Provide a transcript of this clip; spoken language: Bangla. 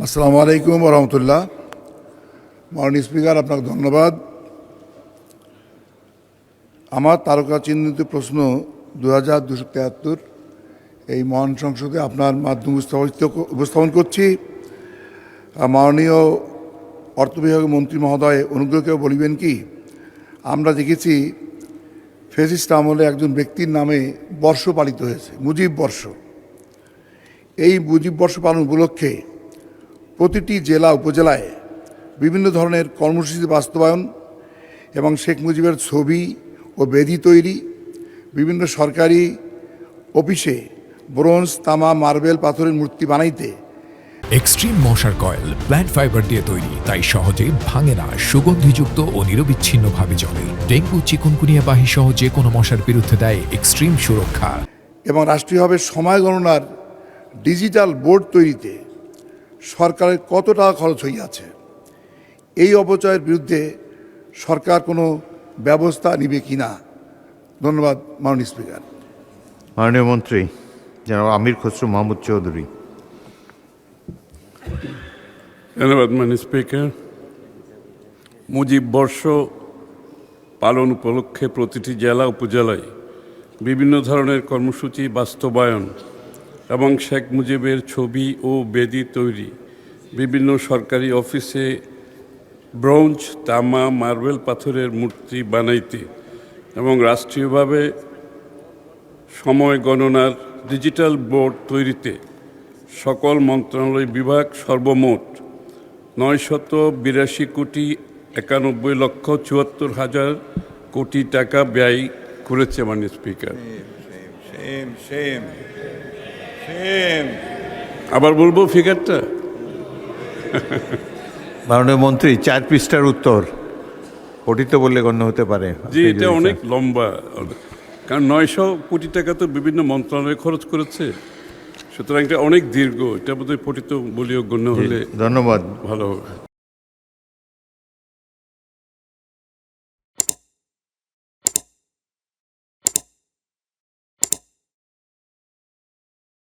আসসালামু আলাইকুম রহমতুল্লাহ। মাননীয় স্পিকার, আপনাকে ধন্যবাদ। আমার তারকা চিহ্নিত প্রশ্ন 2273 এই মহান সংসদে আপনার মাধ্যমে উপস্থাপন করছি। মাননীয় অর্থ বিভাগের মন্ত্রী মহোদয়, অনুগ্রহ করে বলিবেন কি, আমরা দেখেছি ফ্যাসিস্ট আমলে একজন ব্যক্তির নামে বর্ষ পালিত হয়েছে, মুজিব বর্ষ। এই মুজিব বর্ষ পালন উপলক্ষে প্রতিটি জেলা উপজেলায় বিভিন্ন ধরনের কর্মসূচি বাস্তবায়ন এবং শেখ মুজিবের ছবি ও বেদি তৈরি, বিভিন্ন সরকারি অফিসে ব্রোঞ্জ, তামা, মার্বেল, পাথরের মূর্তি বানাইতে এক্সট্রিম মশার কয়েল প্ল্যান্ট ফাইবার দিয়ে তৈরি, তাই সহজে ভাঙে না, সুগন্ধিযুক্ত ও নিরবিচ্ছিন্নভাবে জ্বলে। ডেঙ্গু, চিকুনগুনিয়া বাহি সহ যে কোনো মশার বিরুদ্ধে দেয় এক্সট্রিম সুরক্ষা। এবং রাষ্ট্রীয়ভাবে সময় গণনার ডিজিটাল বোর্ড তৈরিতে সরকারের কত টাকা খরচ হইয়াছে, এই অপচয়ের বিরুদ্ধে সরকার কোনো ব্যবস্থা নিবে কি না? ধন্যবাদ মাননীয় স্পিকার। মাননীয় মন্ত্রী জনাব আমির খসরু মাহমুদ চৌধুরী। ধন্যবাদ মাননীয় স্পিকার। মুজিব বর্ষ পালন উপলক্ষে প্রতিটি জেলা উপজেলায় বিভিন্ন ধরনের কর্মসূচি বাস্তবায়ন এবং শেখ মুজিবের ছবি ও বেদি তৈরি, বিভিন্ন সরকারি অফিসে ব্রোঞ্জ, তামা, মার্বেল, পাথরের মূর্তি বানাইতে এবং রাষ্ট্রীয়ভাবে সময় গণনার ডিজিটাল বোর্ড তৈরিতে সকল মন্ত্রণালয় বিভাগ সর্বমোট 982,91,74,74,000 কোটি টাকা ব্যয় করেছে মাননীয় স্পিকার। আবার বলবো ফিগারটা? মাননীয় মন্ত্রী 4 পৃষ্ঠার উত্তর পঠিত বললে গণ্য হতে পারে। জি, এটা অনেক লম্বা, কারণ 900 কোটি টাকা তো বিভিন্ন মন্ত্রণালয়ে খরচ করেছে, সুতরাং এটা অনেক দীর্ঘ, এটা বোধহয় পঠিত বলিও গণ্য হলে ধন্যবাদ। ভালো হবে।